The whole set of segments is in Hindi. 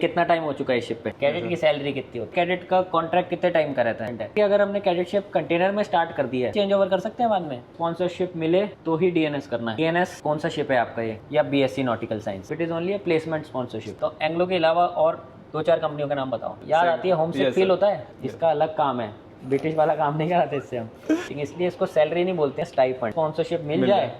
कितना टाइम हो चुका है इस शिप पे? कैडेट की सैलरी कितनी होती है? कैडेट का कॉन्ट्रैक्ट कितने टाइम का रहता है? कि अगर हमने कैडेट शिप कंटेनर में स्टार्ट कर दिया है, चेंज ओवर कर सकते हैं बाद में? स्पॉन्सरशिप मिले तो ही डीएनएस करना है। डीएनएस कौन सा शिप है आपका ये, या BSc nautical science? It is only a placement sponsorship. तो एंग्लो के अलावा और 2-4 कंपनियों का नाम बताओ। याद आती है, होम सिक फील होता है, इसका अलग काम है, ब्रिटिश वाला काम नहीं कराते इससे हम, लेकिन इसलिए इसको सैलरी नहीं बोलते हैं, स्टाइपेंड। स्पॉन्सरशिप मिल जाए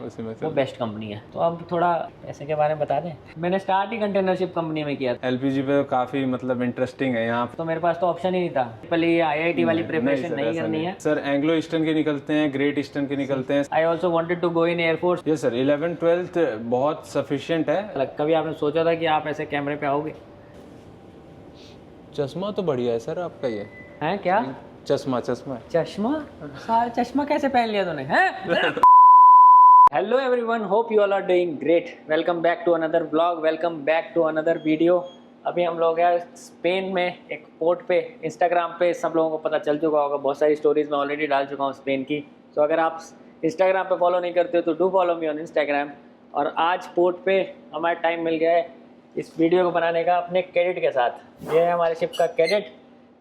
वो बेस्ट कंपनी है। तो अब थोड़ा पैसे के बारे में बता दें। मैंने स्टार्ट ही कंटेनरशिप कंपनी में किया था। एलपीजी पे काफी मतलब इंटरेस्टिंग है यहाँ तो मेरे पास तो ऑप्शन ही नहीं था, पहले ये आईआईटी वाली प्रिपरेशन नहीं करनी है सर। एंग्लो ईस्टर्न के निकलते हैं, ग्रेट ईस्टर्न के निकलते हैं। I also wanted to go in air force. Yes sir, 11th-12th बहुत सफिशिएंट है। कभी आपने सोचा था कि आप ऐसे कैमरे पे आओगे? चश्मा तो बढ़िया है सर आपका। ये है क्या? चश्मा चश्मा? सारा चश्मा कैसे पहन लिया तूने हैं? Hello everyone, hope you all are doing great. Welcome back to another blog, welcome back to another video. अभी हम लोग हैं स्पेन में एक पोर्ट पे। इंस्टाग्राम पे सब लोगों को पता चल चुका होगा, बहुत सारी स्टोरीज मैं ऑलरेडी डाल चुका हूँ स्पेन की। तो अगर आप इंस्टाग्राम पे फॉलो नहीं करते हो तो do follow me on Instagram. और आज पोर्ट पे हमारा टाइम मिल गया है इस वीडियो को बनाने का अपने कैडेट के साथ। ये है हमारे शिप का कैडेट।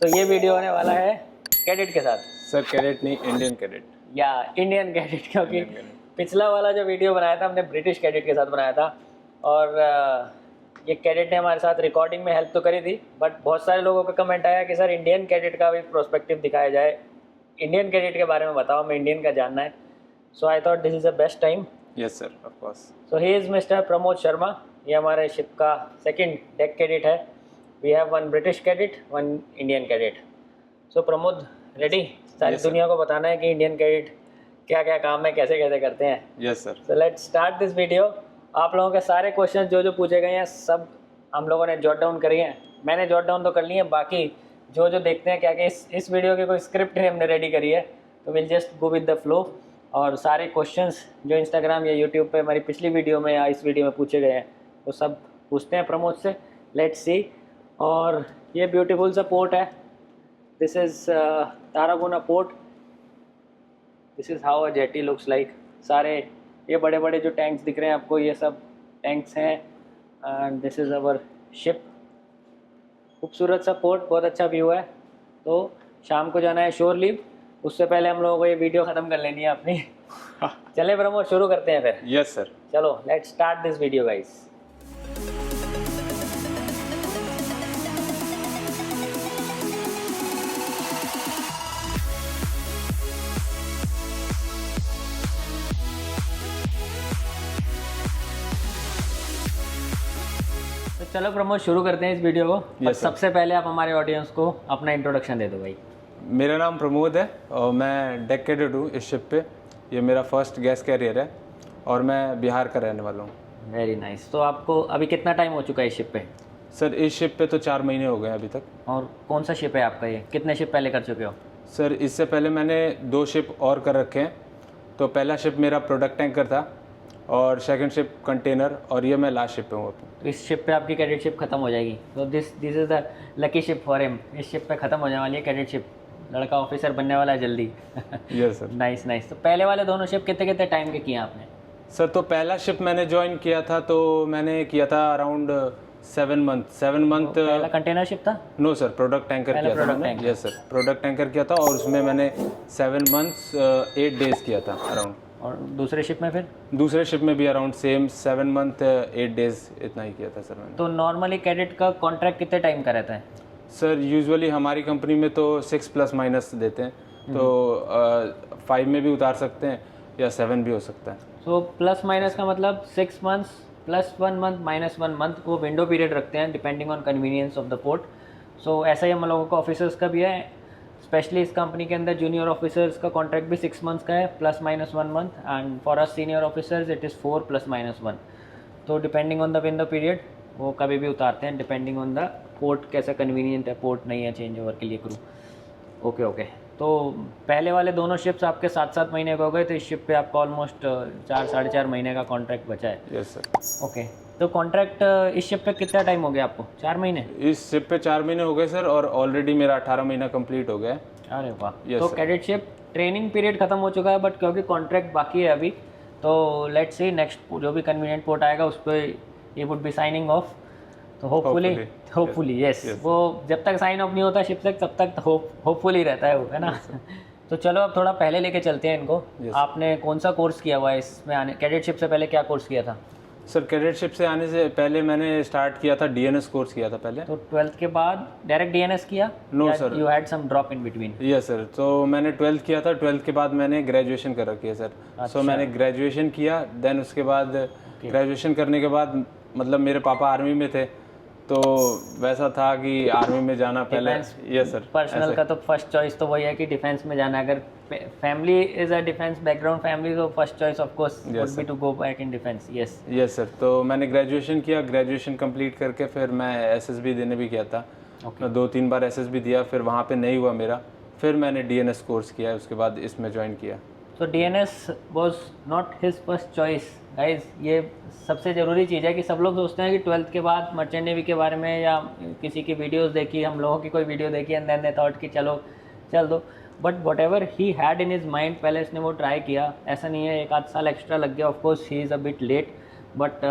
तो ये वीडियो होने वाला है कैडेट के साथ। सर कैडेट नहीं, इंडियन कैडेट या इंडियन कैडेट, क्योंकि पिछला वाला जो वीडियो बनाया था हमने ब्रिटिश कैडेट के साथ बनाया था। और ये कैडेट ने हमारे साथ रिकॉर्डिंग में हेल्प तो करी थी, बट बहुत सारे लोगों का कमेंट आया कि सर इंडियन कैडेट का भी प्रोस्पेक्टिव दिखाया जाए, इंडियन कैडेट के बारे में बताओ, हमें इंडियन का जानना है। So I thought this is the best time. Yes sir, of course. So he is Mr Pramod Sharma. ये हमारे शिप का सेकेंड डेक कैडेट है। We have one British cadet, one Indian cadet. So Pramod, ready? सारी दुनिया को बताना है कि इंडियन कैडेट क्या क्या काम है, कैसे कैसे करते हैं। Yes sir. So let's start this video. आप लोगों के सारे क्वेश्चन जो जो पूछे गए हैं सब हम लोगों ने जॉट डाउन करी हैं। मैंने जॉट डाउन तो कर ली है, बाकी जो जो देखते हैं क्या कि इस वीडियो की कोई स्क्रिप्ट नहीं हमने रेडी करी है, तो will just go with the flow. और सारे क्वेश्चंस जो इंस्टाग्राम या यूट्यूब पे हमारी पिछली वीडियो में या इस वीडियो में पूछे गए हैं वो सब पूछते हैं प्रमोद से। Let's see. और ये ब्यूटीफुल सा पोर्ट है। This is तारागोना port. This is how a jetty looks like. सारे ये बड़े बड़े जो टैंक्स दिख रहे हैं आपको, ये सब टैंक्स हैं। And this is our ship. खूबसूरत सा पोर्ट, बहुत अच्छा व्यू है। तो शाम को जाना है शोर लीव, उससे पहले हम लोगों को ये वीडियो ख़त्म कर लेनी है अपनी। चले प्रमोद, शुरू करते हैं फिर। Yes sir. चलो let's start this video guys. तो चलो प्रमोद, शुरू करते हैं इस वीडियो को। Yes, सबसे पहले आप हमारे ऑडियंस को अपना इंट्रोडक्शन दे दो भाई। मेरा नाम प्रमोद है और मैं डेक कैडेट हूँ इस शिप पे। ये मेरा फर्स्ट गैस कैरियर है और मैं बिहार का रहने वाला हूँ। Very nice. तो आपको अभी कितना टाइम हो चुका है इस शिप पे? सर इस शिप पे तो 4 महीने हो गए अभी तक। और कौन सा शिप है आपका ये? कितने शिप पहले कर चुके हो? सर इससे पहले मैंने 2 शिप और कर रखे हैं। तो पहला शिप मेरा प्रोडक्ट टैंकर था और सेकंड शिप कंटेनर, और ये मैं लास्ट शिप पे हूँ। तो इस शिप पे आपकी कैडेट शिप खत्म हो जाएगी। तो this is the lucky ship for him. इस शिप पे खत्म हो जाने वाली है कैडेट शिप। लड़का ऑफिसर बनने वाला है जल्दी। Yes sir. Nice nice. तो पहले वाले दोनों शिप कितने कितने टाइम के किए आपने? सर तो पहला शिप मैंने ज्वाइन किया था तो मैंने किया था अराउंड 7 मंथ। पहला कंटेनर शिप था? नो सर, प्रोडक्ट टैंकर किया था मैंने। यस सर, प्रोडक्ट टैंकर किया था और उसमें मैंने 7 मंथ्स 8 डेज किया था अराउंड। और दूसरे शिप में फिर? दूसरे शिप में भी अराउंड सेम 7 मंथ 8 डेज इतना ही किया था सर मैंने। तो नॉर्मली कैडेट का कॉन्ट्रैक्ट कितने टाइम का रहता है? सर यूजुअली हमारी कंपनी में तो 6+ देते हैं, तो 5 में भी उतार सकते हैं या 7 भी हो सकता है। सो प्लस माइनस का मतलब 6 months plus 1 month minus 1 month को विंडो पीरियड रखते हैं depending on convenience of the port. So ऐसा ही हम लोगों का ऑफिसर्स का भी है। स्पेशली इस कंपनी के अंदर जूनियर ऑफिसर्स का कॉन्ट्रैक्ट भी 6 मंथ्स का है plus minus 1 month, and for us senior officers it is 4 + -1। तो depending on the window period वो कभी भी उतारते हैं, डिपेंडिंग ऑन द पोर्ट कैसा कन्वीनियंट है, पोर्ट नहीं है चेंज ओवर के लिए क्रू। Okay okay. तो पहले वाले दोनों शिप्स आपके 7-7 महीने के हो गए, तो इस शिप पे आपका ऑलमोस्ट 4-4.5 महीने का कॉन्ट्रैक्ट बचा है। Yes sir. ओके। तो कॉन्ट्रैक्ट इस शिप पे कितना टाइम हो गया आपको? 4 महीने? इस शिप पे 4 महीने हो गए सर, और ऑलरेडी मेरा 18 महीना कंप्लीट हो गया है। अरे वाह। Yes, तो sir. Cadet ship training period खत्म हो चुका है, बट क्योंकि कॉन्ट्रैक्ट बाकी है अभी, तो लेट्स सी नेक्स्ट जो भी कन्वीनियंट पोर्ट आएगा उस पर ये वुड बी साइनिंग ऑफ। तो होपफुली यस, वो जब तक साइन ऑफ नहीं होता शिप से तब तक होपफुली रहता है वो, है ना। तो चलो अब थोड़ा पहले लेके चलते हैं इनको। आपने कौन सा कोर्स किया हुआ है इसमें आने, कैडेटशिप से पहले क्या कोर्स किया था? सर कैडेटशिप से आने से पहले मैंने स्टार्ट किया था डीएनएस कोर्स किया था पहले। तो 12th के बाद डायरेक्ट डीएनएस किया? No sir, you had some drop in between? Yes sir, तो मैंने 12th किया था, 12th के बाद मैंने ग्रेजुएशन कर रखी है सर। सो मैंने ग्रेजुएशन किया, देन उसके बाद ग्रेजुएशन करने के बाद मतलब मेरे पापा आर्मी में थे, तो वैसा था कि आर्मी में जाना पहले। यस सर, पर्सनल का तो फर्स्ट चॉइस तो वही है कि डिफेंस में जाना। अगर family is a defence background family, तो first choice of course would be to go back in defence. Yes yes sir, तो मैंने ग्रेजुएशन किया, ग्रेजुएशन कंप्लीट करके फिर मैं एसएसबी देने भी गया था। मैं 2-3 बार एसएसबी दिया, फिर वहाँ पे नहीं हुआ मेरा, फिर मैंने डीएनएस कोर्स किया, उसके बाद इसमें ज्वाइन किया। तो DNS was not his first choice guys. ये सबसे ज़रूरी चीज़ है कि सब लोग सोचते हैं कि 12th के बाद मर्चेंट नेवी के बारे में या किसी की वीडियोस देखी, हम लोगों की कोई वीडियो देखी एंड देन दे थॉट कि चलो चल दो, but what ever he had in his mind पहले इसने वो ट्राई किया। ऐसा नहीं है 1 आध साल एक्स्ट्रा लग गया, of course he is a bit late, but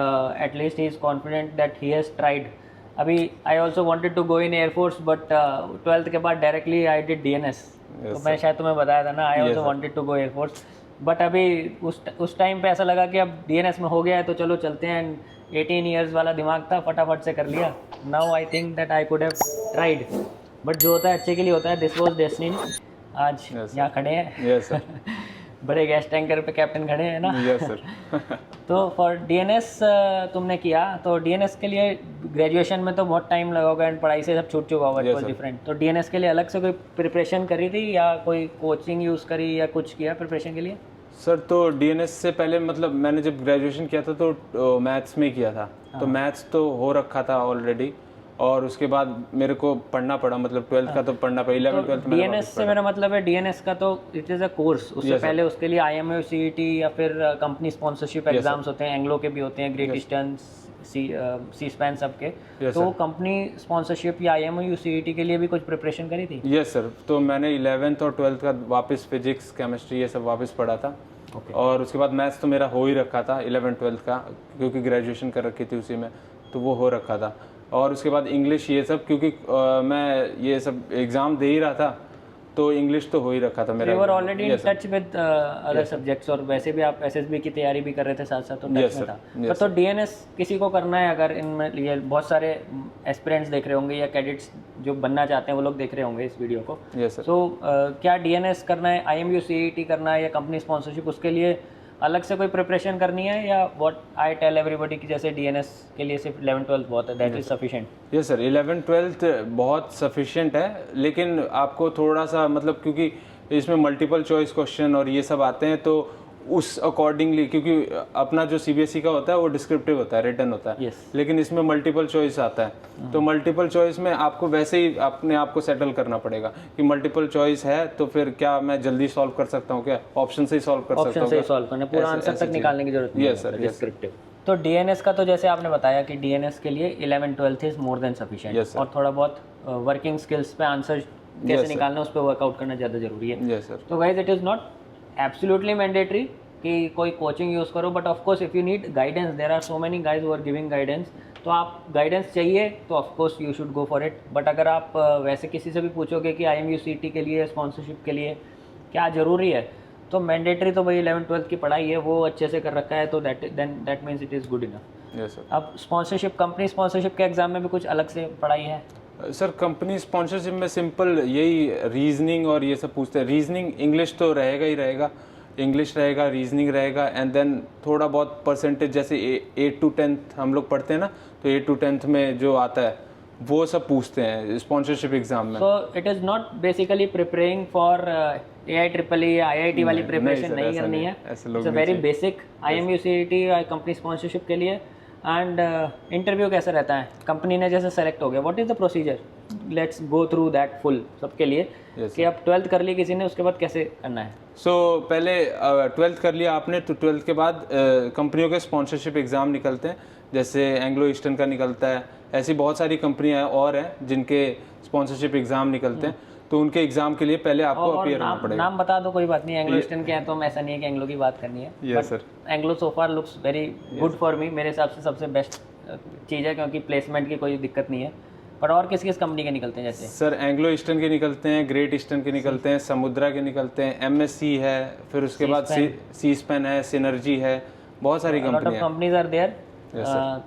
at least he is confident that he has tried. अभी I also wanted to go in air force, but 12th के बाद डायरेक्टली आई डिड डीएनएस। तो मैं शायद तुम्हें बताया था ना, I also wanted to go air force, but अभी उस टाइम पे ऐसा लगा कि अब डीएनएस में हो गया है तो चलो चलते हैं। 18 ईयर्स वाला दिमाग था, फटाफट से कर लिया। Now I think that I could have tried, but जो होता है अच्छे के लिए होता है। This was destiny. आज यहाँ खड़े हैं। Yes sir. बड़े गैस टैंकर पे कैप्टन खड़े हैं ना। Yes sir. तो फॉर डीएनएस तुमने किया, तो डीएनएस के लिए ग्रेजुएशन में तो बहुत टाइम लगा होगा एंड पढ़ाई से सब छूट चुका होगा, इट डिफरेंट। तो डीएनएस के लिए अलग से कोई प्रिपरेशन करी थी या कोई कोचिंग यूज़ करी या कुछ किया प्रिपरेशन के लिए? सर तो डीएनएस से पहले मतलब मैंने जब ग्रेजुएशन किया था तो मैथ्स में किया था, तो मैथ्स तो हो रखा था ऑलरेडी, और उसके बाद मेरे को पढ़ना पड़ा, मतलब 12th का तो पढ़ना पड़ा, 11 12th में। डीएनएस से मेरा मतलब है डीएनएस का तो इट इज़ अ कोर्स, उससे पहले उसके लिए आईएमयू सीईटी या फिर कंपनी स्पॉन्सरशिप एग्जाम्स होते हैं, एंग्लो के भी होते हैं, ग्रेट ईस्टर्न, सी स्पैन सबके। तो कंपनी स्पॉन्सरशिप या आईएमयू सीईटी के लिए भी कुछ प्रिपरेशन करी थी? यस सर, तो मैंने 11th और 12th का वापस फिजिक्स केमिस्ट्री ये सब वापस पढ़ा था। और उसके बाद मैथ्स तो मेरा हो ही रखा था 11th 12th का, क्योंकि ग्रेजुएशन कर रखी थी उसी में, तो वो हो रखा था। और उसके बाद इंग्लिश ये सब, क्योंकि मैं ये सब एग्ज़ाम दे ही रहा था, तो इंग्लिश तो हो ही रखा था मेरा। You were already in touch with other subjects, और वैसे भी आप एसएसबी की तैयारी भी कर रहे थे साथ साथ, तो टच में था। तो डीएनएस किसी को करना है, अगर इनमें ये बहुत सारे एस्पिरेंट्स देख रहे होंगे या कैडेट्स जो बनना चाहते हैं वो लोग देख रहे होंगे इस वीडियो को, तो क्या डीएनएस करना है, आईएमयू सीईटी करना है या कंपनी स्पॉन्सरशिप, उसके लिए अलग से कोई प्रिपरेशन करनी है, या व्हाट आई टेल एवरीबॉडी कि जैसे डीएनएस के लिए सिर्फ 11 12 बहुत है, that is sufficient? Yes sir, 11 12 बहुत सफिशिएंट है, लेकिन आपको थोड़ा सा मतलब, क्योंकि इसमें मल्टीपल चॉइस क्वेश्चन और ये सब आते हैं, तो उस अकॉर्डिंगली, क्योंकि अपना जो सीबीएसई का होता है वो डिस्क्रिप्टिव होता है, रिटन होता है, लेकिन इसमें मल्टीपल चॉइस आता है। तो मल्टीपल चॉइस में आपको वैसे ही अपने आप को सेटल करना पड़ेगा कि मल्टीपल चॉइस है, तो फिर क्या मैं जल्दी सॉल्व कर सकता हूँ, क्या ऑप्शन से ही सॉल्व कर सकता हूँ, ऑप्शन से ही सॉल्व करना, पूरा आंसर तक निकालने की जरूरत नहीं है डिस्क्रिप्टिव। तो डीएनएस का तो जैसे आपने बताया कि डीएनएस के लिए 11 12 इज मोर देन सफिशिएंट, और थोड़ा बहुत वर्किंग स्किल्स पे आंसर कैसे निकालना उस पर वर्कआउट करना ज़्यादा जरूरी है। तो guys, it is not absolutely mandatory कि कोई कोचिंग यूज़ करो, but of course if you need guidance, there are so many guys who are giving guidance, तो आप गाइडेंस चाहिए तो of course you should go for it. But अगर आप वैसे किसी से भी पूछोगे कि आईएमयू सीईटी के लिए, स्पॉन्सरशिप के लिए क्या ज़रूरी है, तो मैंडेटरी तो भाई 11 12 की पढ़ाई है, वो अच्छे से कर रखा है, तो that means it is good enough. अब स्पॉन्सरशिप, कंपनी स्पॉन्सरशिप के एग्जाम में भी कुछ अलग से पढ़ाई है? सर कंपनी स्पॉन्सरशिप में सिंपल यही रीजनिंग और ये सब पूछते हैं। रीजनिंग इंग्लिश तो रहेगा ही रहेगा, इंग्लिश रहेगा, रीजनिंग रहेगा, एंड देन थोड़ा बहुत परसेंटेज, जैसे 8 to 10 हम लोग पढ़ते हैं ना, तो 8 to 10 में जो आता है वो सब पूछते हैं स्पॉन्सरशिप एग्जाम में। So it is not basically preparing for AIEEE या IIT वाली प्रिपरेशन नहीं करनी है, it's a very basic IMU CET या कंपनी स्पॉन्सरशिप के लिए। एंड इंटरव्यू कैसा रहता है, कंपनी ने जैसे सेलेक्ट हो गया, what is the procedure, let's go through that full सबके लिए, कि अब 12th कर ली किसी ने, उसके बाद कैसे करना है? सो पहले 12th कर लिया आपने, तो 12th के बाद कंपनियों के स्पॉन्सरशिप एग्ज़ाम निकलते हैं, जैसे एंग्लो ईस्टर्न का निकलता है, ऐसी बहुत सारी कंपनियां और हैं जिनके स्पॉन्सरशिप एग्ज़ाम निकलते हैं, तो उनके एग्ज़ाम के लिए पहले आपको अपीयर होना पड़ेगा। नाम बता दो, कोई बात नहीं, एंग्लो ईस्टर्न के हैं तो ऐसा नहीं है कि एंग्लो की बात करनी है। Yes sir, Anglo so far looks very good for me, मेरे हिसाब से सबसे बेस्ट चीज़ है, क्योंकि प्लेसमेंट की कोई दिक्कत नहीं है। पर और किस किस कंपनी के निकलते हैं जैसे? सर एंग्लो ईस्टर्न के निकलते हैं, ग्रेट ईस्टर्न के निकलते हैं, समुद्रा के निकलते हैं, एमएससी है, फिर उसके बाद सी स्पेन है, सिनर्जी है, बहुत सारी कंपनियां कंपनीज आर देयर।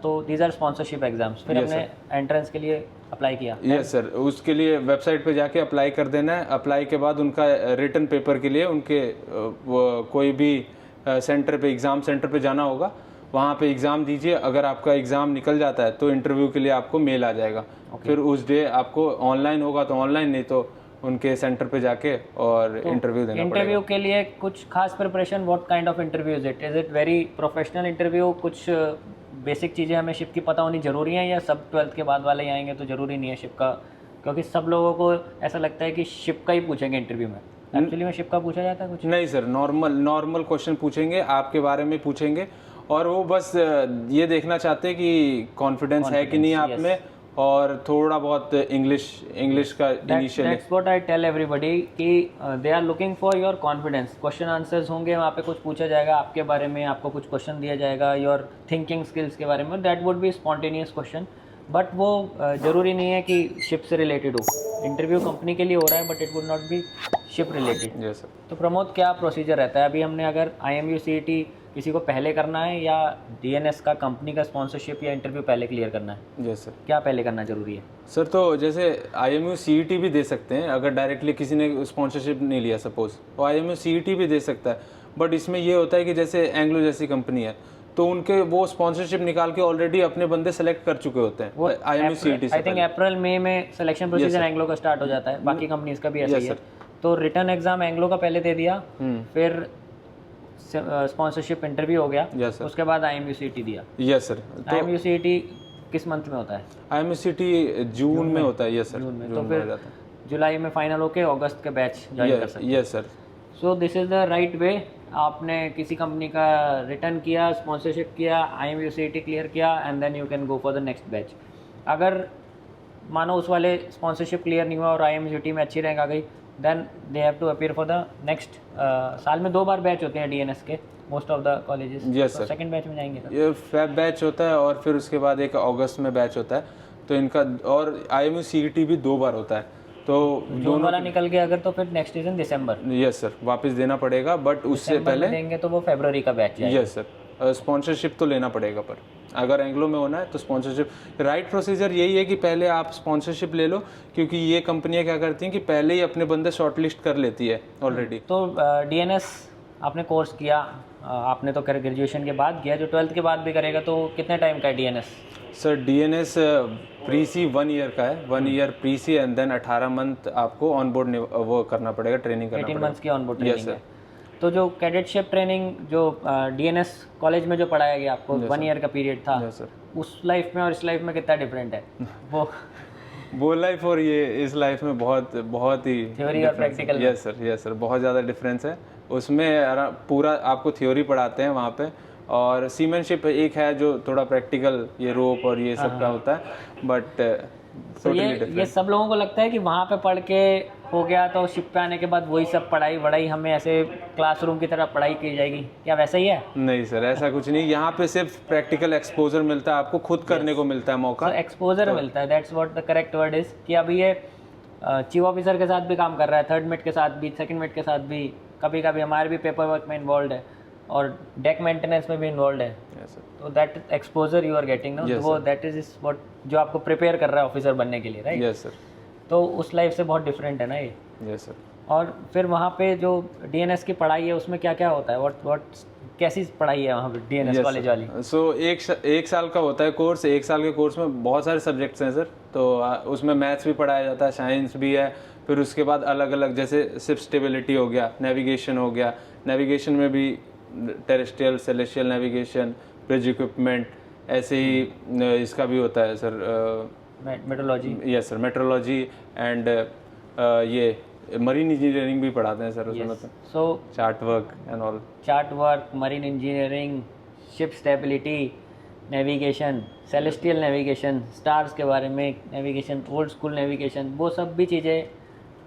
तो दीज आर स्पॉन्सरशिप एग्जाम्स। फिर हमने एंट्रेंस के लिए अप्लाई किया। यस सर, उसके लिए वेबसाइट पे जाके अप्लाई कर देना है। अप्लाई के बाद उनका रिटन पेपर के लिए उनके कोई भी सेंटर पे, एग्ज़ाम सेंटर पे जाना होगा, वहाँ पे एग्ज़ाम दीजिए। अगर आपका एग्ज़ाम निकल जाता है तो इंटरव्यू के लिए आपको मेल आ जाएगा। फिर उस डे आपको ऑनलाइन होगा तो ऑनलाइन, नहीं तो उनके सेंटर पे जाके और इंटरव्यू देना पड़ेगा। इंटरव्यू के लिए कुछ खास preparation? What kind of interview is it? Is it very professional interview? कुछ बेसिक चीज़ें हमें शिप की पता होनी ज़रूरी है, या सब 12th के बाद वाले आएंगे तो ज़रूरी नहीं है शिप का? क्योंकि सब लोगों को ऐसा लगता है कि शिप का ही पूछेंगे इंटरव्यू में। एक्चुअली में शिप का पूछा जाता है कुछ? नहीं सर, नॉर्मल क्वेश्चन पूछेंगे, आपके बारे में पूछेंगे, और वो बस ये देखना चाहते हैं कि कॉन्फिडेंस है कि नहीं आप में, और थोड़ा बहुत इंग्लिश का initially. That's what I tell everybody कि they are looking for your confidence. Question answers होंगे वहाँ पे, कुछ पूछा जाएगा आपके बारे में, आपको कुछ क्वेश्चन दिया जाएगा योर थिंकिंग स्किल्स के बारे में। That would be spontaneous question, but वो ज़रूरी नहीं है कि शिप से रिलेटेड हो। इंटरव्यू कंपनी के लिए हो रहा है, but it would not be ship related. Yes sir. तो प्रमोद, क्या प्रोसीजर रहता है? अभी हमने अगर IMU CET किसी को पहले करना है, या DNS का कंपनी का स्पॉन्सरशिप या इंटरव्यू पहले क्लियर करना है? Yes sir. क्या पहले करना जरूरी है? सर तो जैसे IMU CET भी दे सकते हैं, अगर डायरेक्टली किसी ने स्पॉन्सरशिप नहीं लिया सपोज, तो IMU CET भी दे सकता है। बट इसमें ये होता है कि जैसे एंग्लो जैसी कंपनी है, तो उनके वो स्पॉन्सरशिप निकाल के ऑलरेडी अपने बंदे सेलेक्ट कर चुके होते हैं IMU CET से। आई थिंक अप्रैल मई में सिलेक्शन प्रोसीजर एंग्लो का स्टार्ट हो जाता है, बाकी कंपनीज का भी ऐसा ही है। तो रिटर्न एग्जाम एंग्लो का पहले दे दिया, फिर स्पॉन्सरशिप इंटरव्यू हो गया, उसके बाद IMU CET दिया। Yes sir. IMU CET किस मंथ में होता है? IMU CET जून में होता है। यस सर, जून में। तो फिर जुलाई में फाइनल होके अगस्त के बैच ज्वाइन कर सकते हैं। Yes sir. So this is the right way. आपने किसी कंपनी का रिटर्न किया, स्पॉन्सरशिप किया, IMU CET क्लियर किया, and then you can go for the next batch. अगर मानो उस वाले स्पॉन्सरशिप क्लियर नहीं हुआ और IMU CET में अच्छी रैंक आ गई, then they have to appear for the next. साल में 2 बार बैच होते हैं DNS के, most of the colleges. Yes sir. Second batch में जाएंगे सर? ये फेब बैच होता है, और फिर उसके बाद एक अगस्त में बैच होता है। तो इनका, और IMU CET भी 2 बार होता है। तो जून वाला निकल गया अगर, तो फिर next is in December. Yes sir, वापस देना पड़ेगा, बट उससे पहले देंगे तो वो फरवरी का बैच जाएगा। यस सर, स्पॉन्सरशिप तो लेना पड़ेगा, पर अगर एंग्लो में होना है तो स्पॉन्सरशिप। राइट प्रोसीजर यही है कि पहले आप स्पॉन्सरशिप ले लो, क्योंकि ये कंपनियां क्या करती हैं कि पहले ही अपने बंदे शॉर्टलिस्ट कर लेती है ऑलरेडी। तो DNS आपने कोर्स किया, आपने तो ग्रेजुएशन के बाद किया, जो 12th के बाद भी करेगा तो कितने टाइम का है DNS? सर DNS प्री-सी 1 ईयर का है, 1 ईयर प्री-सी, एंड देन 18 मंथ आपको ऑन बोर्ड वो करना पड़ेगा, ट्रेनिंग करना पड़ेगा। 18 मंथ्स की ऑन बोर्ड ट्रेनिंग है। तो जो कैडेटशिप ट्रेनिंग जो DNS कॉलेज में जो पढ़ाया गया आपको, 1 ईयर का पीरियड था, उस लाइफ में और इस लाइफ में कितना डिफरेंट है? वो लाइफ और ये इस लाइफ में बहुत ही थ्योरी और प्रैक्टिकल। यस सर, बहुत ज़्यादा डिफरेंस है। उसमें पूरा आपको थ्योरी पढ़ाते हैं वहाँ पे, और सीमेनशिप एक है जो थोड़ा प्रैक्टिकल, ये रोप और ये सब का होता है, बट तो ये सब लोगों को लगता है कि वहाँ पे पढ़ के हो गया तो शिप पे आने के बाद वही सब पढ़ाई वढ़ाई हमें ऐसे क्लासरूम की तरह पढ़ाई की जाएगी, क्या वैसा ही है? नहीं सर, ऐसा कुछ नहीं। यहाँ पे सिर्फ प्रैक्टिकल एक्सपोजर मिलता है, आपको खुद करने को मिलता है मौका। एक्सपोजर मिलता है, that's what the correct word is. कि अभी ये चीफ ऑफिसर के साथ भी काम कर रहा है, थर्ड मेट के साथ भी, सेकंड मेट के साथ भी, कभी कभी हमारे भी पेपर वर्क में इन्वॉल्व है, और डेक मेंटेनेंस में भी इन्वॉल्व है। तो that exposure you are getting ना, वो दैट इज व्हाट जो आपको प्रिपेयर कर रहा है ऑफिसर बनने के लिए, राइट? Yes sir. तो उस लाइफ से बहुत डिफरेंट है ना ये। Yes sir. और फिर वहाँ पे जो DNS की पढ़ाई है उसमें क्या क्या होता है? व्हाट कैसी पढ़ाई है वहाँ पे DNS कॉलेज वाली? सो एक साल का होता है कोर्स। 1 साल के कोर्स में बहुत सारे सब्जेक्ट्स हैं सर। तो उसमें मैथ्स भी पढ़ाया जाता है, साइंस भी है, फिर उसके बाद अलग अलग जैसे शिप स्टेबिलिटी हो गया, नेविगेशन हो गया, नेविगेशन में भी terrestrial celestial navigation, bridge equipment, ऐसे ही इसका भी होता है sir, metrology. Yes sir, metrology and ये मरीन इंजीनियरिंग भी पढ़ाते हैं सर उसमें। So chart work and all, chart work, marine engineering, ship stability, navigation, celestial navigation, stars के बारे में नेविगेशन, ओल्ड स्कूल नेविगेशन, वो सब भी चीज़ें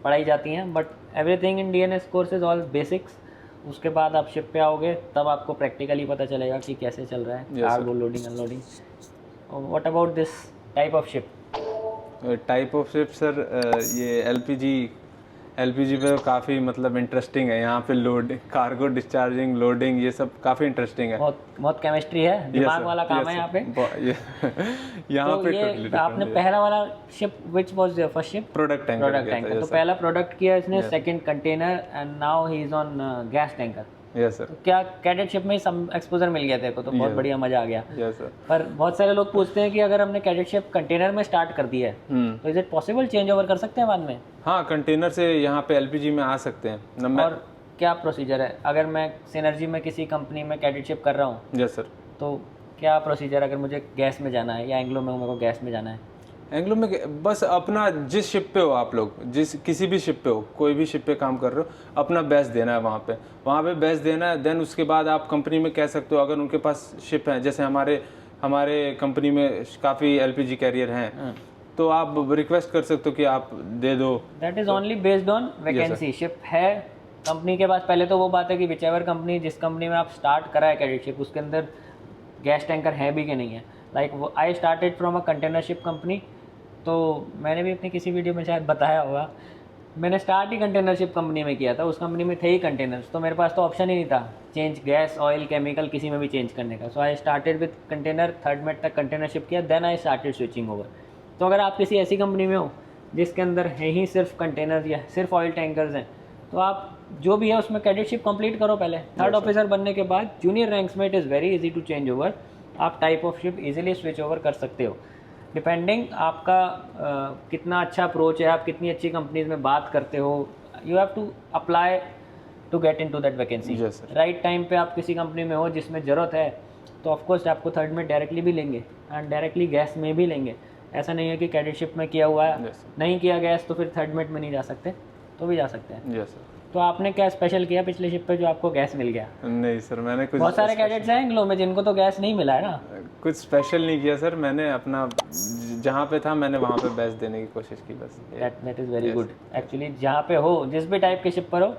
पढ़ाई जाती हैं। But everything in DNS course is all basics. उसके बाद आप शिप पे आओगे तब आपको प्रैक्टिकली पता चलेगा कि कैसे चल रहा है cargo loading unloading. What about this type of ship? Type of ship sir, ये एलपीजी पे काफ़ी मतलब इंटरेस्टिंग है। यहाँ पे लोड, कार्गो डिस्चार्जिंग, लोडिंग, ये सब काफ़ी इंटरेस्टिंग है। बहुत केमिस्ट्री है, दिमाग वाला काम है यहाँ पे। यहाँ तो पे ये आपने पहला वाला ship, which was your first ship? Product tanker. तो पहला प्रोडक्ट किया इसने, second container, and now he is on gas tanker. Yes sir. तो क्या कैडेट शिप में ही सब एक्सपोजर मिल गया तेरे को? तो बहुत बढ़िया, मजा आ गया। Yes sir. पर बहुत सारे लोग पूछते हैं कि अगर हमने कैडेट शिप कंटेनर में स्टार्ट कर दी है तो is it possible change over कर सकते हैं बाद में? हाँ, कंटेनर से यहाँ पे एलपीजी में आ सकते हैं। और क्या प्रोसीजर है अगर मैं सिनर्जी में किसी कंपनी में कैडेट शिप कर रहा हूँ? Yes sir. तो क्या प्रोसीजर अगर मुझे गैस में जाना है, या एंग्लो में हूँ मेरे को गैस में जाना है? एंग्लो में बस अपना जिस शिप पे हो आप लोग, किसी भी शिप पे हो, कोई भी शिप पे काम कर रहे हो, अपना बेस्ट देना है वहाँ पे बेस्ट देना है। देन उसके बाद आप कंपनी में कह सकते हो, अगर उनके पास शिप है, जैसे हमारे कंपनी में काफ़ी एलपीजी कैरियर हैं, तो आप रिक्वेस्ट कर सकते हो कि आप दे दो। That is only based on vacancy. Ship है कंपनी के पास, पहले तो वो बात है कि विच एवर कंपनी, जिस कंपनी में आप स्टार्ट करा है कैडेट शिप, उसके अंदर गैस टैंकर है भी कि नहीं है। Like I started from a container ship company, तो मैंने भी अपनी किसी वीडियो में शायद बताया होगा, मैंने स्टार्ट ही कंटेनर शिप कंपनी में किया था। उस कंपनी में थे ही कंटेनर्स, तो मेरे पास तो ऑप्शन ही नहीं था चेंज गैस, ऑयल, केमिकल किसी में भी चेंज करने का। So I started with container, 3rd minute तक कंटेनर शिप किया, then I started switching over. तो अगर आप किसी ऐसी कंपनी में हो जिसके अंदर है ही सिर्फ कंटेनर्स या सिर्फ ऑयल टैंकर्स हैं, तो आप जो भी है उसमें कैडेट शिप कंप्लीट करो पहले। 3rd ऑफिसर बनने के बाद जूनियर रैंक्स में it is very easy to change over. आप type of ship easily switch over कर सकते हो, डिपेंडिंग आपका कितना अच्छा अप्रोच है, आप कितनी अच्छी कंपनीज में बात करते हो। You have to apply to get into that vacancy. Right time पे आप किसी कंपनी में हो जिसमें ज़रूरत है, तो ऑफकोर्स आपको 3rd में डायरेक्टली भी लेंगे एंड डायरेक्टली गैस में भी लेंगे। ऐसा नहीं है कि कैडेट शिप में किया हुआ है, नहीं किया गैस तो फिर 3rd मिनट में नहीं जा सकते, तो भी जा सकते हैं। तो आपने क्या स्पेशल किया पिछले शिप पे जो आपको गैस मिल गया? नहीं सर, मैंने कुछ, बहुत सारे कैडेट्स हैं एंग्लो में जिनको तो गैस नहीं मिला है ना। कुछ स्पेशल नहीं किया सर, मैंने अपना जहाँ पे था मैंने वहाँ पे बेस्ट देने की कोशिश की बस। That is very good. Actually जहाँ पे हो, जिस भी टाइप के शिप पर हो,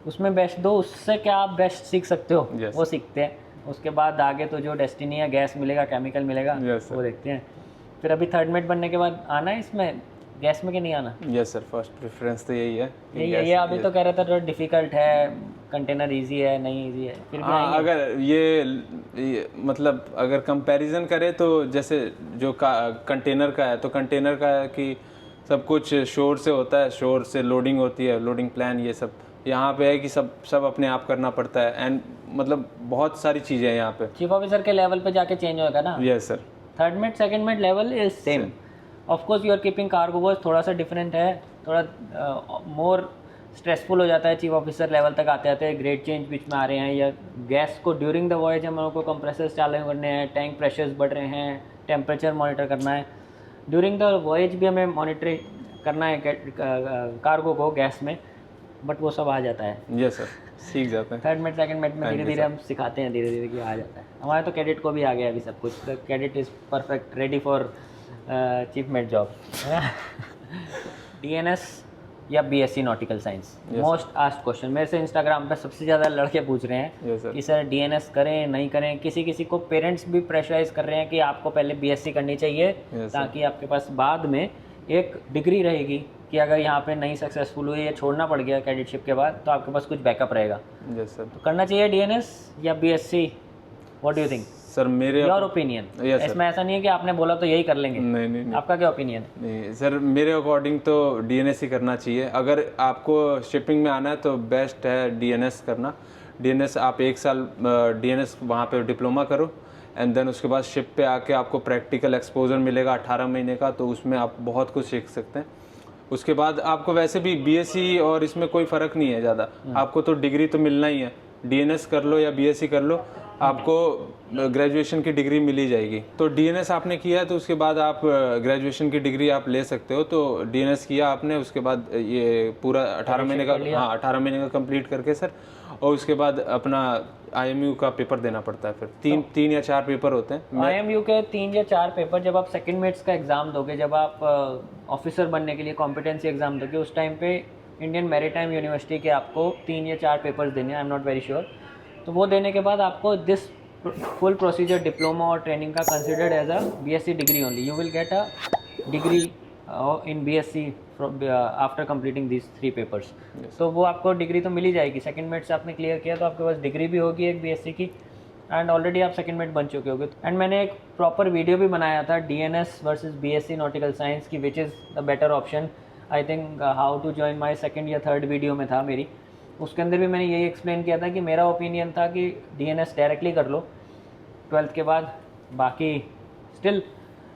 उसमें बेस्ट दो, उससे क्या आप बेस्ट सीख सकते हो वो सीखते हैं। उसके बाद आगे तो जो डेस्टिनी है, गैस मिलेगा, केमिकल मिलेगा, वो देखते हैं। फिर अभी 3rd मिनट बनने के बाद आना है इसमें गैस में कि नहीं आना? यस सर, फर्स्ट प्रेफरेंस तो यही है। ये अभी तो कह रहा था थोड़ा डिफिकल्ट है, कंटेनर इजी है, नहीं इजी है, फिर भी अगर ये मतलब अगर कंपैरिजन करें तो जैसे जो कंटेनर का है, तो कंटेनर का है कि सब कुछ शोर से होता है, शोर से लोडिंग होती है, लोडिंग प्लान, ये सब यहाँ पे है कि सब अपने आप करना पड़ता है। एंड मतलब बहुत सारी चीज़ें हैं यहाँ पे। चीफ ऑफिसर के लेवल पे जाके चेंज होगा ना? Yes sir. 3rd minute 2nd minute level is same. Of course you are keeping cargo work, थोड़ा सा डिफरेंट है, थोड़ा मोर स्ट्रेसफुल हो जाता है। चीफ ऑफिसर लेवल तक आते आते ग्रेड चेंज बीच में आ रहे हैं, या गैस को ड्यूरिंग द वॉयज हम लोगों को कंप्रेसर्स चालू करने हैं, टैंक प्रेशर्स बढ़ रहे हैं, टेम्परेचर मॉनिटर करना है। ड्यूरिंग द वॉयज भी हमें मॉनिटर करना है कार्गो को गैस में, बट वो सब आ जाता है। यस सर, सीख जाते हैं। 3rd मिनट 2nd मिनट में धीरे धीरे हम सिखाते हैं, धीरे धीरे कि आ जाता है। हमारे तो कैडेट को भी आ गया अभी सब कुछ। The cadet is perfect, ready for chief mate job. DNS या BSc nautical science, most asked question मेरे से इंस्टाग्राम पे सबसे ज़्यादा लड़के पूछ रहे हैं कि सर डीएनएस करें नहीं करें। किसी को पेरेंट्स भी प्रेशराइज कर रहे हैं कि आपको पहले बीएससी करनी चाहिए, ताकि आपके पास बाद में एक डिग्री रहेगी कि अगर यहाँ पे नहीं सक्सेसफुल हुई या छोड़ना पड़ गया कैडेटशिप के बाद, तो आपके पास कुछ बैकअप रहेगा। Yes sir. तो करना चाहिए डीएनएस या BSc, what do you think sir? मेरे योर ओपिनियन। इसमें ऐसा नहीं है कि आपने बोला तो यही कर लेंगे। नहीं। आपका क्या ओपिनियन? नहीं सर, मेरे अकॉर्डिंग तो डीएनएस ही करना चाहिए। अगर आपको शिपिंग में आना है तो बेस्ट है डीएनएस करना। डीएनएस आप 1 साल डीएनएस वहाँ पे डिप्लोमा करो, एंड देन उसके बाद शिप पे आके आपको प्रैक्टिकल एक्सपोजर मिलेगा 18 महीने का, तो उसमें आप बहुत कुछ सीख सकते हैं। उसके बाद आपको वैसे भी बीएससी और इसमें कोई फ़र्क नहीं है ज़्यादा, आपको तो डिग्री तो मिलना ही है। डीएनएस कर लो या बीएससी कर लो, आपको ग्रेजुएशन की डिग्री मिली जाएगी। तो डीएनएस आपने किया है तो उसके बाद आप ग्रेजुएशन की डिग्री आप ले सकते हो। तो डीएनएस किया आपने, उसके बाद ये पूरा 18 महीने का, हाँ 18 महीने का कंप्लीट करके सर, और उसके बाद अपना आईएमयू का पेपर देना पड़ता है। फिर तीन या 4 पेपर होते हैं आईएमयू के। 3 या 4 पेपर जब आप 2nd मिनट्स का एग्ज़ाम दोगे, जब आप ऑफिसर बनने के लिए कॉम्पिटेंसी एग्ज़ाम दोगे, उस टाइम पे इंडियन मैरीटाइम यूनिवर्सिटी के आपको 3 या 4 पेपर्स देने हैं, I am not very sure. तो वो देने के बाद आपको दिस फुल प्रोसीजर डिप्लोमा और ट्रेनिंग का considered as a BSc degree only. You will get a degree in BSc after completing this 3 papers. तो वो आपको डिग्री तो मिल ही जाएगी. सेकंड मेट से आपने क्लियर किया तो आपके पास डिग्री भी होगी एक बीएससी की, एंड ऑलरेडी आप सेकंड मेट बन चुके होगे. एंड मैंने एक प्रॉपर वीडियो भी बनाया था DNS versus BSc nautical science की, which is the better option. I think how to join my second या थर्ड वीडियो में था मेरी. उसके अंदर भी मैंने यही एक्सप्लेन किया था कि मेरा ओपिनियन था कि डीएनएस डायरेक्टली कर लो 12th के बाद. बाकी स्टिल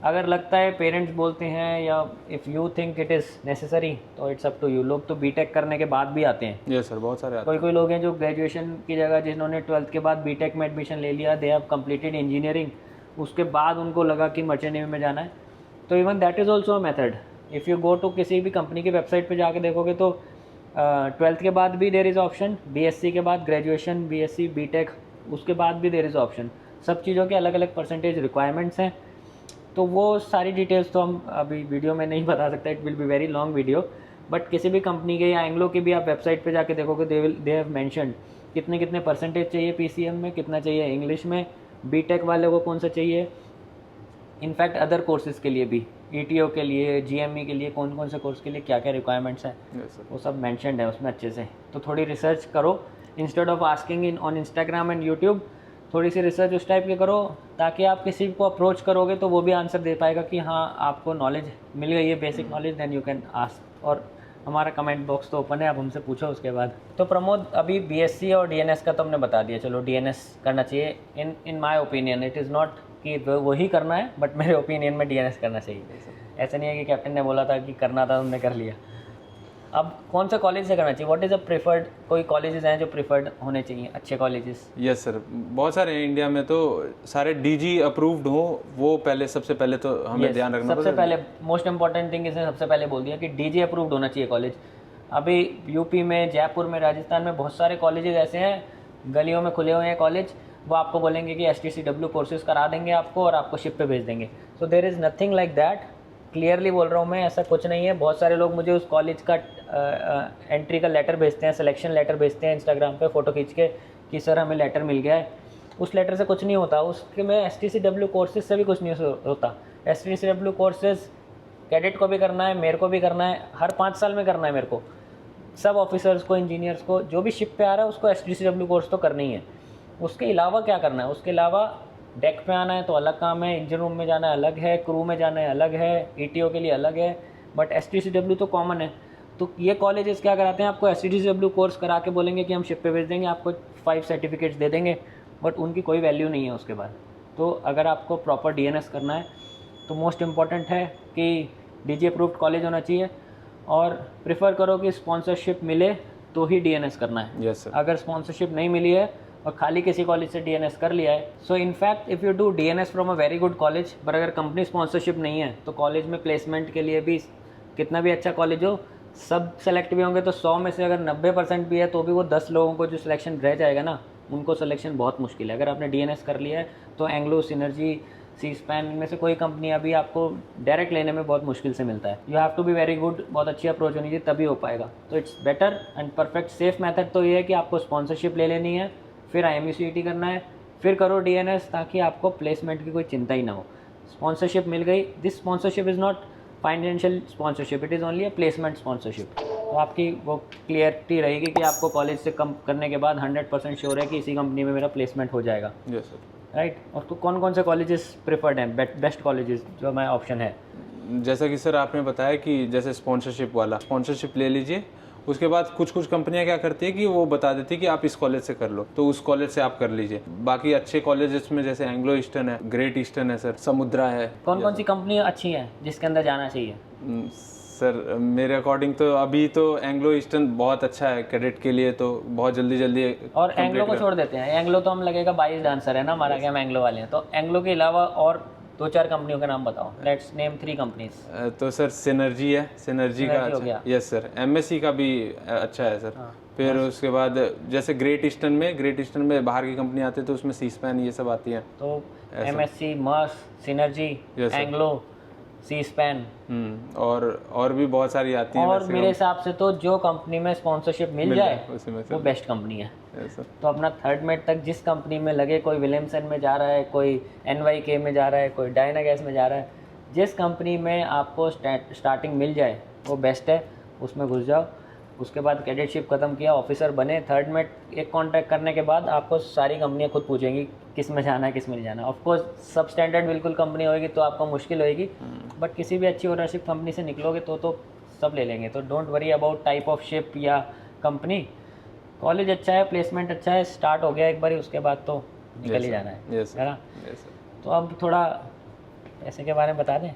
अगर लगता है, पेरेंट्स बोलते हैं, या if you think it is necessary, तो इट्स अप टू यू. लोग तो बीटेक करने के बाद भी आते हैं. यस सर, बहुत सारे आते हैं. कोई लोग हैं जो ग्रेजुएशन की जगह जिन्होंने 12th के बाद बीटेक में एडमिशन ले लिया, दे हैव कंप्लीटेड इंजीनियरिंग, उसके बाद उनको लगा कि मर्चेंट नेवी में जाना है, तो even that is also a method. If you go to किसी भी कंपनी की वेबसाइट पे जाके देखोगे तो 12th के बाद भी देयर इज़ ऑप्शन, बीएससी के बाद ग्रेजुएशन, बीएससी, बीटेक, उसके बाद भी देयर इज़ ऑप्शन. सब चीज़ों के अलग अलग परसेंटेज रिक्वायरमेंट्स हैं. तो वो सारी डिटेल्स तो हम अभी वीडियो में नहीं बता सकते, it will be very long video. But किसी भी कंपनी के या एंग्लो के भी आप वेबसाइट पे जाके देखोगे, दे हैव मेंशन्ड कितने कितने परसेंटेज चाहिए पीसीएम में, कितना चाहिए इंग्लिश में, बीटेक वाले को कौन सा चाहिए, इनफैक्ट अदर कोर्सेज़ के लिए भी, ईटीओ के लिए, जीएमई के लिए, कौन कौन से कोर्स के लिए क्या क्या रिक्वायरमेंट्स हैं, वो सब मेंशन्ड है उसमें अच्छे से. तो थोड़ी रिसर्च करो instead of asking in on Instagram and YouTube. थोड़ी सी रिसर्च उस टाइप की करो ताकि आप किसी को अप्रोच करोगे तो वो भी आंसर दे पाएगा कि हाँ आपको नॉलेज मिल गई है, basic knowledge, then you can ask. और हमारा कमेंट बॉक्स तो ओपन है, आप हमसे पूछो उसके बाद. तो प्रमोद, अभी बीएससी और डीएनएस का तो हमने बता दिया. चलो डीएनएस करना चाहिए. In my opinion it is not कि वही करना है, बट मेरे ओपिनियन में डीएनएस करना चाहिए. ऐसा नहीं है कि कैप्टन ने बोला था कि करना था तुमने कर लिया. अब कौन सा कॉलेज से करना चाहिए, व्हाट इज़ अ प्रेफर्ड, कोई कॉलेजेस हैं जो प्रेफर्ड होने चाहिए, अच्छे कॉलेजेस? यस सर, बहुत सारे हैं इंडिया में. तो सारे डीजी अप्रूव्ड हो, वो पहले सबसे पहले तो हमें ध्यान रखना सबसे पहले मोस्ट इंपॉर्टेंट थिंग इसने सबसे पहले बोल दिया कि डीजी अप्रूव्ड होना चाहिए कॉलेज. अभी यूपी में, जयपुर में, राजस्थान में बहुत सारे कॉलेजेस ऐसे हैं, गलियों में खुले हुए हैं कॉलेज. वो आपको बोलेंगे कि STCW कोर्सेज करा देंगे आपको और आपको शिप पे भेज देंगे. So there is nothing like that. Clearly बोल रहा हूँ मैं, ऐसा कुछ नहीं है. बहुत सारे लोग मुझे उस कॉलेज का एंट्री का लेटर भेजते हैं, सिलेक्शन लेटर भेजते हैं इंस्टाग्राम पे फ़ोटो खींच के कि सर हमें लेटर मिल गया है. उस लेटर से कुछ नहीं होता. उसके में STCW कोर्सेज से भी कुछ नहीं होता. STCW कोर्सेज कैडेट को भी करना है, मेरे को भी करना है, हर 5 साल में करना है मेरे को. सब ऑफिसर्स को, इंजीनियर्स को, जो भी शिप पे आ रहा है उसको STCW कोर्स तो करना ही है. उसके अलावा क्या करना है, उसके अलावा डेक पे आना है तो अलग काम है, इंजन रूम में जाना है अलग है, क्रू में जाना है अलग है, ETO के लिए अलग है, बट STCW तो कॉमन है. तो ये कॉलेजेस क्या कराते हैं, आपको STCW कोर्स करा के बोलेंगे कि हम शिप पे भेज देंगे, आपको 5 सर्टिफिकेट्स दे देंगे, बट उनकी कोई वैल्यू नहीं है उसके बाद. तो अगर आपको प्रॉपर DNS करना है तो मोस्ट इम्पॉर्टेंट है कि DG अप्रूव्ड कॉलेज होना चाहिए, और प्रेफर करो कि स्पॉन्सरशिप मिले तो ही DNS करना है. Yes sir. अगर स्पॉन्सरशिप नहीं मिली है और खाली किसी कॉलेज से DNS कर लिया है, so in fact if you do DNS from a very good college, पर अगर कंपनी स्पॉन्सरशिप नहीं है तो कॉलेज में प्लेसमेंट के लिए भी कितना भी अच्छा कॉलेज हो, सब सेलेक्ट भी होंगे तो 100 में से अगर 90% भी है तो भी वो 10 लोगों को जो सिलेक्शन रह जाएगा ना, उनको सिलेक्शन बहुत मुश्किल है. अगर आपने DNS कर लिया है तो एंग्लो, सिनर्जी, सीस्पैन, इनमें से कोई कंपनी अभी आपको डायरेक्ट लेने में बहुत मुश्किल से मिलता है. You have to be very good, बहुत अच्छी अप्रोच होनी चाहिए तभी हो पाएगा. तो it's better and perfect safe method तो ये है कि आपको स्पॉन्सरशिप ले लेनी है, फिर IMUCET करना है, फिर करो DNS, ताकि आपको प्लेसमेंट की कोई चिंता ही ना हो. स्पॉन्सरशिप मिल गई, this sponsorship is not financial sponsorship, it is only a placement sponsorship. तो आपकी वो क्लियरिटी रहेगी कि आपको कॉलेज से कम करने के बाद 100% श्योर है कि इसी कंपनी में मेरा प्लेसमेंट हो जाएगा. Yes sir. राइट. और तो कौन कौन से कॉलेजेस प्रेफर्ड हैं, बेस्ट कॉलेजेस जो हमारे ऑप्शन है? जैसा कि सर आपने बताया कि जैसे स्पॉन्सरशिप वाला, स्पॉन्सरशिप ले लीजिए. उसके बाद कुछ कंपनियां क्या करती है कि वो बता देती है कि आप इस कॉलेज से कर लो, तो उस कॉलेज से आप कर लीजिए. बाकी अच्छे कॉलेजेस में जैसे एंग्लो ईस्टर्न है, ग्रेट ईस्टर्न है सर, समुद्रा है. कौन कौन सी कंपनी अच्छी है जिसके अंदर जाना चाहिए? सर मेरे अकॉर्डिंग तो अभी तो एंग्लो ईस्टर्न बहुत अच्छा है कैडेट के लिए, तो बहुत जल्दी और एंग्लो को छोड़ देते हैं. एंग्लो तो हम लगेगा 22 डांसर है ना हमारा, क्या हम एंग्लो वाले हैं. तो एंग्लो के अलावा और 2-4 कंपनियों के नाम बताओ. Let's name 3 companies. तो सर सिनर्जी है, सिनर्जी का हो गया. Yes sir. MSC का भी अच्छा है सर. फिर उसके बाद जैसे ग्रेट ईस्टर्न में बाहर की कंपनी आती है तो उसमें सीस्पैन ये सब आती है. तो MSC, मर्स, सिनर्जी, एंग्लो, सीस्पैन और भी बहुत सारी आती हैं. और मेरे हिसाब से तो जो कंपनी में स्पॉन्सरशिप मिल जाए वो बेस्ट कंपनी है. Yes, sir. तो अपना थर्ड मेट तक जिस कंपनी में लगे, कोई विलियमसन में जा रहा है, कोई NYK में जा रहा है, कोई डायना गैस में जा रहा है, जिस कंपनी में आपको स्टार्टिंग मिल जाए वो बेस्ट है, उसमें घुस जाओ। उसके बाद कैडेटशिप ख़त्म किया, ऑफिसर बने, थर्ड मेट एक कॉन्ट्रैक्ट करने के बाद आपको सारी कंपनियां खुद पूछेंगी किस में जाना है, किस में नहीं जाना है। ऑफकोर्स सब स्टैंडर्ड बिल्कुल कंपनी होगी तो आपको मुश्किल होगी, बट किसी भी अच्छी ओनरशिप कंपनी से निकलोगे तो सब ले लेंगे। तो don't worry about type of ship या कंपनी। कॉलेज अच्छा है, प्लेसमेंट अच्छा है, स्टार्ट हो गया एक बार, उसके बाद तो निकल ही जाना है, Yes, sir. है ना। Yes, sir. तो अब थोड़ा पैसे के बारे में बता दें।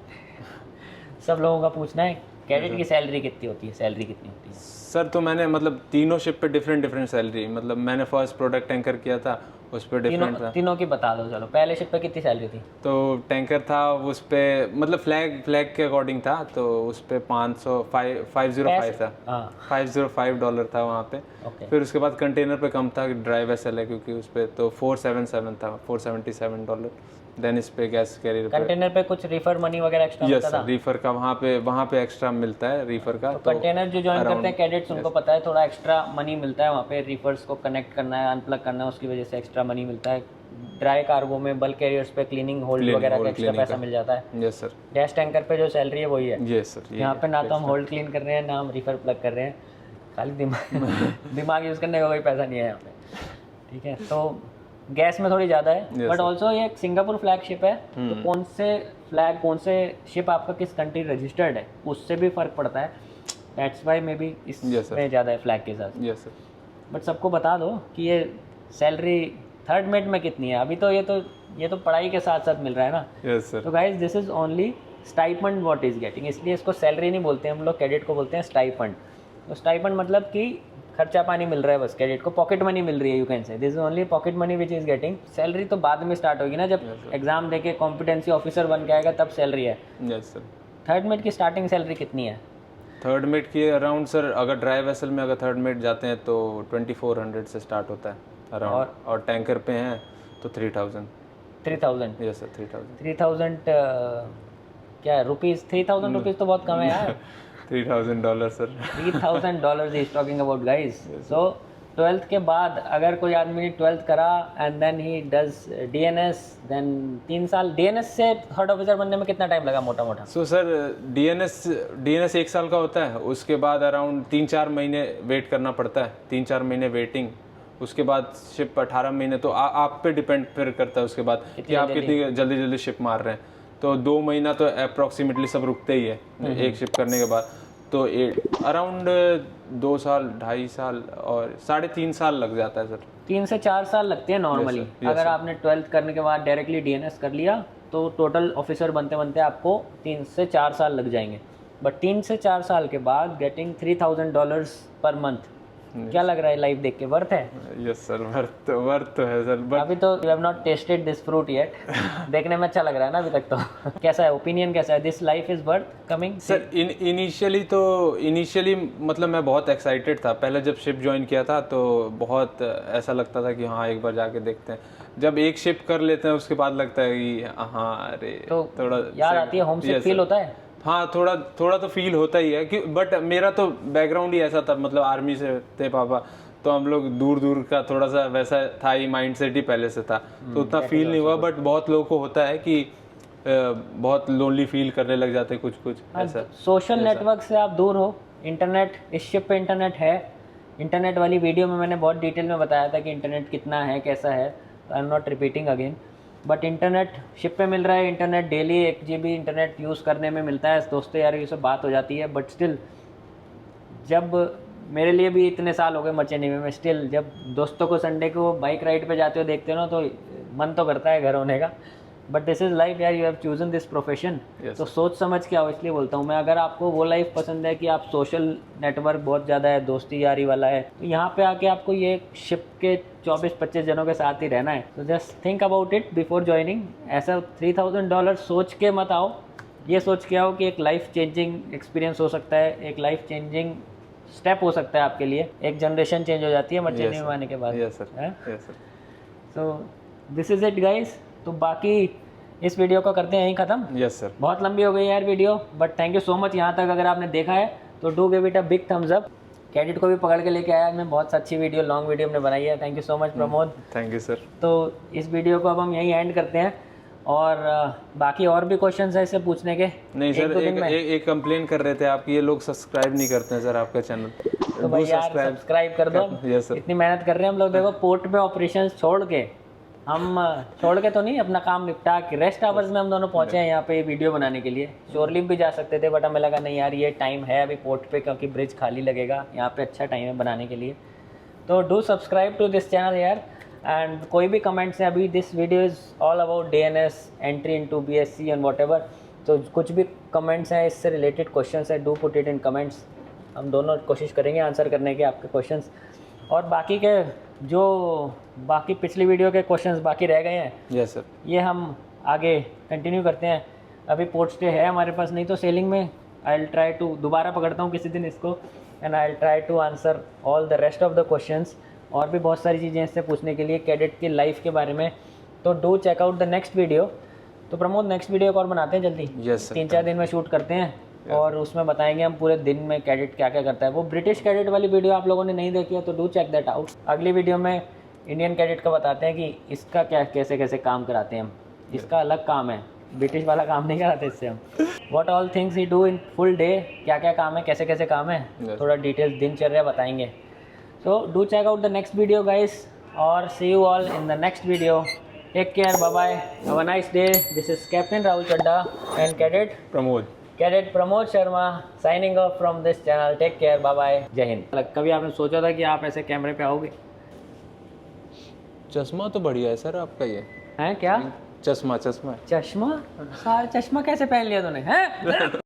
सब लोगों का पूछना है कैडेट की सैलरी कितनी होती है, सैलरी कितनी होती है। सर तो मैंने मतलब तीनों शिप पे डिफरेंट सैलरी, मतलब मैंने फर्स्ट प्रोडक्ट टैंकर किया था, उस पर डिफरेंट था। तीनों की बता दो चलो। पहले शिप पे कितनी सैलरी थी? तो टैंकर था उस पे, मतलब फ्लैग के अकॉर्डिंग था, तो उस पे 505 था। हाँ, $505 था वहाँ पे। ओके। फिर उसके बाद कंटेनर पे कम था, ड्राई वेसल है क्योंकि उस पे तो 477 था, $477। देन इस पे गैस कैरियर पे कंटेनर पे कुछ रिफर मनी वगैरह एक्स्ट्रा यस मिलता सर, था? रीफर का वहाँ पे एक्स्ट्रा मिलता है रीफर का। तो कंटेनर जो ज्वाइन करते हैं कैडेट्स उनको पता है थोड़ा एक्स्ट्रा मनी मिलता है वहाँ पे, रिफर्स को कनेक्ट करना है, अनप्लग करना है, उसकी वजह से एक्स्ट्रा मनी मिलता है। ड्राई कार्गो में बल्क कैरियर्स पे क्लीनिंग होल्ड वगैरह का एक्स्ट्रा पैसा मिल जाता है। Yes sir. गैस टैंकर पे जो सैलरी है वही है। Yes sir. यहाँ पे ना तो हम होल्ड क्लीन कर रहे हैं, ना हम रिफर प्लग कर रहे हैं, खाली दिमाग यूज़ करने का कोई पैसा नहीं है यहाँ पे, ठीक है। तो गैस में थोड़ी ज़्यादा है, बट ऑल्सो ये सिंगापुर फ्लैगशिप है, तो कौन से शिप आपका किस कंट्री रजिस्टर्ड है उससे भी फ़र्क पड़ता है। दैट्स वाई मे बी इसमें ज़्यादा है फ्लैग के साथ। Yes sir. बट सबको बता दो कि ये सैलरी थर्ड मेट में कितनी है। अभी तो ये तो पढ़ाई के साथ साथ मिल रहा है ना। Yes sir. तो guys this is only stipend what is getting, इसलिए इसको सैलरी नहीं बोलते हम लोग, कैडेट को बोलते हैं स्टाइपेंड। तो स्टाइपेंड मतलब कि खर्चा पानी मिल रहा है बस, कैडेट को पॉकेट मनी मिल रही है, you can say this is only pocket money which is getting. Salary तो बाद में स्टार्ट होगी ना, जब एग्जाम देके कॉम्पिटेंसी ऑफिसर बन के आएगा तब सैलरी है। Yes sir. थर्ड मेट की स्टार्टिंग सैलरी कितनी है? थर्ड मेट की अराउंड सर, अगर ड्राई वेसल में अगर थर्ड मेट जाते हैं तो 2400 से स्टार्ट होता है अराउंड, और टैंकर पे हैं तो 3000। 3000? Yes sir, 3000। 3000 क्या है रुपीज़? 3000 रुपीज़ तो बहुत कम है यार। $3000 sir. $3000 is talking about guys. So 12th के बाद अगर कोई आदमी ने 12th करा and then he does DNS, then 3 साल DNS से थर्ड ऑफिसर बनने में कितना टाइम लगा मोटा मोटा? सो सर DNS 1 साल का होता है, उसके बाद अराउंड 3-4 महीने वेट करना पड़ता है, 3-4 महीने वेटिंग, उसके बाद शिप 18 महीने। तो आप पे डिपेंड फिर करता है उसके बाद कि आप कितनी जल्दी शिप मार रहे हैं। तो 2 महीना तो अप्रॉक्सीमेटली सब रुकते ही है एक शिप करने के बाद। तो अराउंड 2 साल 2.5 साल और 3.5 साल लग जाता है सर। 3 से 4 साल लगते हैं नॉर्मली। अगर आपने 12th करने के बाद डायरेक्टली DNS कर लिया तो टोटल ऑफिसर बनते बनते आपको 3 से 4 साल लग जाएंगे। बट 3 से 4 साल के बाद गेटिंग $3000 पर मंथ, क्या लग रहा है लाइफ देख के, वर्थ है? यस सर, वर्थ तो है सर। बट अभी तो you have not tested this fruit yet. देखने में अच्छा लग रहा है ना अभी तक तो। कैसा है ओपिनियन, कैसा है this life is worth coming? Sir initially मतलब मैं बहुत एक्साइटेड था, पहले जब शिप ज्वाइन किया था तो बहुत ऐसा लगता था कि हाँ एक बार जाके देखते हैं। जब एक शिप कर लेते हैं उसके बाद लगता है कि हाँ अरे तो थोड़ा याद आती है, होमसिक फील होता है। हाँ थोड़ा तो फील होता ही है कि, बट मेरा तो बैकग्राउंड ही ऐसा था, मतलब आर्मी से थे पापा, तो हम लोग दूर का थोड़ा सा वैसा था ही, माइंड सेट ही पहले से था, तो उतना फील नहीं हुआ। बट बहुत लोगों को होता है कि बहुत लोनली फील करने लग जाते हैं कुछ ऐसा। सोशल नेटवर्क से आप दूर हो, इंटरनेट, इस शिप पे इंटरनेट है। इंटरनेट वाली वीडियो में मैंने बहुत डिटेल में बताया था कि इंटरनेट कितना है, कैसा है, आई am not repeating again. But internet ship पे मिल रहा है, internet daily 1 GB internet use करने में मिलता है, दोस्तों यार ये सब बात हो जाती है। बट स्टिल जब मेरे लिए भी इतने साल हो गए मर्चेंट नेवी में, स्टिल जब दोस्तों को संडे को बाइक राइड पे जाते हो देखते हो ना तो मन तो करता है घर होने का। बट दिस इज़ लाइफ यार, you have chosen this profession. तो सोच समझ के आओ, इसलिए बोलता हूँ मैं। अगर आपको वो लाइफ पसंद है कि आप सोशल नेटवर्क बहुत ज़्यादा है, दोस्ती यारी वाला है, तो यहाँ पे आके आपको ये शिप के 24-25 जनों के साथ ही रहना है। तो just think about it before joining. ऐसा $3000 सोच के मत आओ, ये सोच के आओ कि एक लाइफ चेंजिंग एक्सपीरियंस हो सकता है, एक लाइफ चेंजिंग स्टेप हो सकता है आपके लिए। एक जनरेशन चेंज हो जाती है मर्चेंट नेवी में आने के बाद। Yes sir. So this is it guys. तो बाकी इस वीडियो को करते हैं यहीं ख़त्म। Yes sir. बहुत लंबी हो गई यार video, but thank you so much यहाँ तक अगर आपने देखा है तो do give it a big thumbs up. Cadet को भी पकड़ के लेके आया। मैं बहुत अच्छी वीडियो, लॉन्ग वीडियो हमने बनाई है। Thank you so much Pramod. Thank you sir. तो इस वीडियो को अब हम यहीं एंड करते हैं, और बाकी और भी क्वेश्चंस है इससे पूछने के। नहीं सर, एक कंप्लेन कर रहे थे आप कि ये लोग सब्सक्राइब नहीं करते हैं सर आपका चैनल। तो भाई यार सब्सक्राइब कर दो। Yes sir. इतनी मेहनत कर रहे हैं हम लोग। देखो पोर्ट पे ऑपरेशंस छोड़ के, हम छोड़ के तो नहीं, अपना काम निपटा के रेस्ट आवर्स में हम दोनों पहुंचे हैं यहाँ पे वीडियो बनाने के लिए। शोरलिप भी जा सकते थे बट हमें लगा नहीं यार ये टाइम है अभी पोर्ट पे, क्योंकि ब्रिज खाली लगेगा यहाँ पे, अच्छा टाइम है बनाने के लिए। तो do subscribe to this channel यार। एंड कोई भी कमेंट्स हैं, अभी this video is all about DNS, entry into BSc and whatever. तो कुछ भी कमेंट्स हैं इससे रिलेटेड क्वेश्चंस है, do put it in comments. हम दोनों कोशिश करेंगे आंसर करने के आपके क्वेश्चंस। और बाकी के जो बाकी पिछली वीडियो के क्वेश्चंस बाकी रह गए हैं, यस सर, ये हम आगे कंटिन्यू करते हैं। अभी पोर्ट स्टे है हमारे पास, नहीं तो सेलिंग में आई विल ट्राई टू दोबारा पकड़ता हूँ किसी दिन इसको, and I will try to answer all the rest of the questions. और भी बहुत सारी चीज़ें इससे पूछने के लिए कैडेट की लाइफ के बारे में। तो do check out the next video. तो प्रमोद नेक्स्ट वीडियो को और बनाते हैं जल्दी। यस सर, 3-4 दिन में शूट करते हैं और उसमें बताएंगे हम पूरे दिन में कैडेट क्या क्या करता है। वो ब्रिटिश कैडेट वाली वीडियो आप लोगों ने नहीं देखी है तो डू चेक दैट आउट। अगली वीडियो में इंडियन कैडेट का बताते हैं कि इसका क्या कैसे कैसे काम कराते हैं हम। इसका अलग काम है, ब्रिटिश वाला काम नहीं कराते इससे हम। What all things he do in full day, क्या क्या काम है, कैसे कैसे काम है, थोड़ा डिटेल्स दिनचर्या बताएंगे। So do check out the next video guys, और see you all in the next video. Take care, bye bye, have a nice day. This is captain Rahul Chadda and cadet Pramod Sharma signing off from this channel. Take care, bye bye, Jai Hind. कभी आपने सोचा था कि आप ऐसे कैमरे पे आओगे? चश्मा तो बढ़िया है सर आपका, ये हैं क्या? चश्मा चश्मा? सारा चश्मा कैसे पहन लिया तूने हैं?